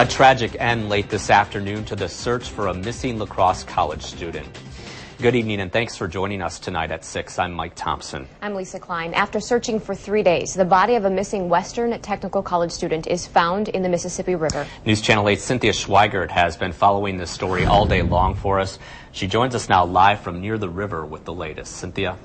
A tragic end late this afternoon to the search for a missing La Crosse college student. Good evening and thanks for joining us tonight at 6. I'm Mike Thompson. I'm Lisa Klein. After searching for 3 days, the body of a missing Western Technical College student is found in the Mississippi River. News Channel 8's Cynthia Schweigert has been following this story all day long for us. She joins us now live from near the river with the latest. Cynthia?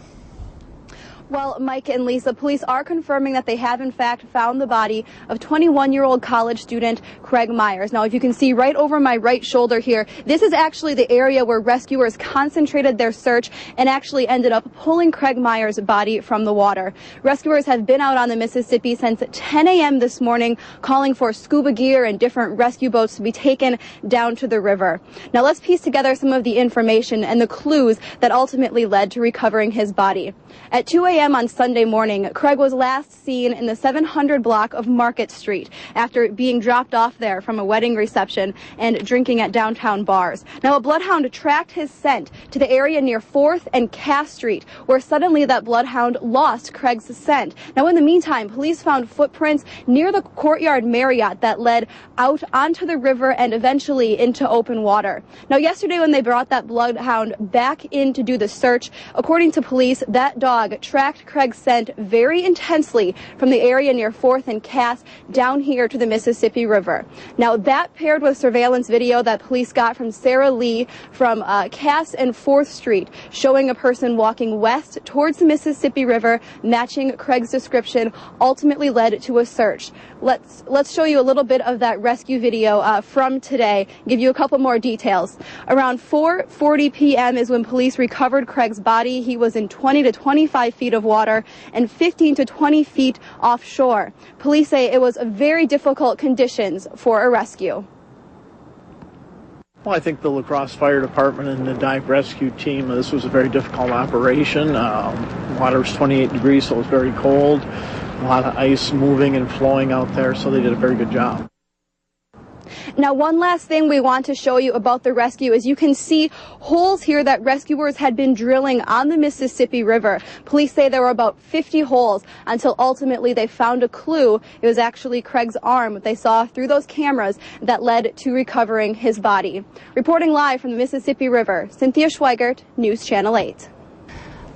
Well, Mike and Lisa, police are confirming that they have in fact found the body of 21-year-old college student Craig Meyers. Now, if you can see right over my right shoulder here, this is actually the area where rescuers concentrated their search and actually ended up pulling Craig Meyers' body from the water. Rescuers have been out on the Mississippi since 10 a.m. this morning, calling for scuba gear and different rescue boats to be taken down to the river. Now, let's piece together some of the information and the clues that ultimately led to recovering his body. At 2 a.m. on Sunday morning, Craig was last seen in the 700 block of Market Street after being dropped off there from a wedding reception and drinking at downtown bars. Now, a bloodhound tracked his scent to the area near 4th and Cass Street, where suddenly that bloodhound lost Craig's scent. Now, in the meantime, police found footprints near the Courtyard Marriott that led out onto the river and eventually into open water. Now, yesterday when they brought that bloodhound back in to do the search, according to police, that dog tracked Craig's scent very intensely from the area near 4th and Cass down here to the Mississippi River. Now, that paired with surveillance video that police got from Sarah Lee from Cass and 4th Street, showing a person walking west towards the Mississippi River, matching Craig's description, ultimately led to a search. Let's show you a little bit of that rescue video from today, give you a couple more details. Around 4:40 p.m. is when police recovered Craig's body. He was in 20 to 25 feet of water and 15 to 20 feet offshore. Police say it was very difficult conditions for a rescue. Well, I think the La Crosse Fire Department and the dive rescue team, this was a very difficult operation. Water was 28 degrees, so it was very cold. A lot of ice moving and flowing out there, so they did a very good job. Now, one last thing we want to show you about the rescue is you can see holes here that rescuers had been drilling on the Mississippi River. Police say there were about 50 holes until ultimately they found a clue. It was actually Craig's arm they saw through those cameras that led to recovering his body. Reporting live from the Mississippi River, Cynthia Schweigert, News Channel 8.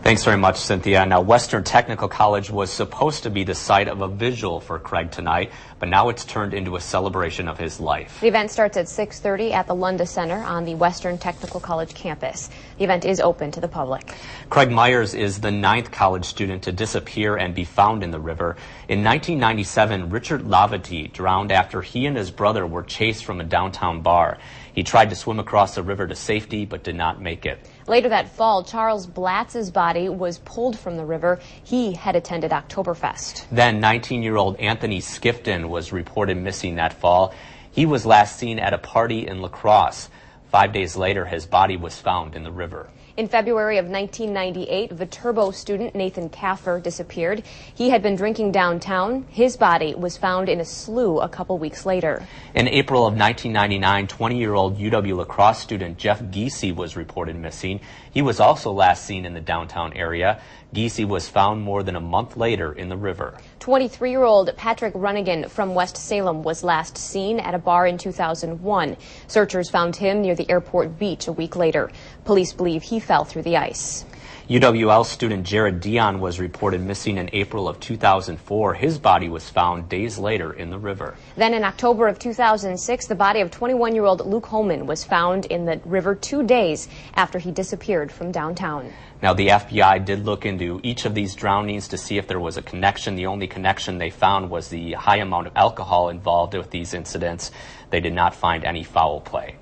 Thanks very much, Cynthia. Now, Western Technical College was supposed to be the site of a vigil for Craig tonight, but now it's turned into a celebration of his life. The event starts at 6:30 at the Lunda Center on the Western Technical College campus. The event is open to the public. Craig Meyers is the 9th college student to disappear and be found in the river. In 1997, Richard Lavity drowned after he and his brother were chased from a downtown bar. He tried to swim across the river to safety, but did not make it. Later that fall, Charles Blatz's body was pulled from the river. He had attended Oktoberfest. Then 19-year-old Anthony Skifton was reported missing that fall. He was last seen at a party in La Crosse. 5 days later, his body was found in the river. In February of 1998, Viterbo student Nathan Kaffer disappeared. He had been drinking downtown. His body was found in a slough a couple weeks later. In April of 1999, 20-year-old UW La Crosse student Jeff Giese was reported missing. He was also last seen in the downtown area. Giese was found more than a month later in the river. 23-year-old Patrick Runnigan from West Salem was last seen at a bar in 2001. Searchers found him near the airport beach a week later. Police believe he fell through the ice. UWL student Jared Dion was reported missing in April of 2004. His body was found days later in the river. Then in October of 2006, the body of 21-year-old Luke Holman was found in the river 2 days after he disappeared from downtown. Now, the FBI did look into each of these drownings to see if there was a connection. The only connection they found was the high amount of alcohol involved with these incidents. They did not find any foul play.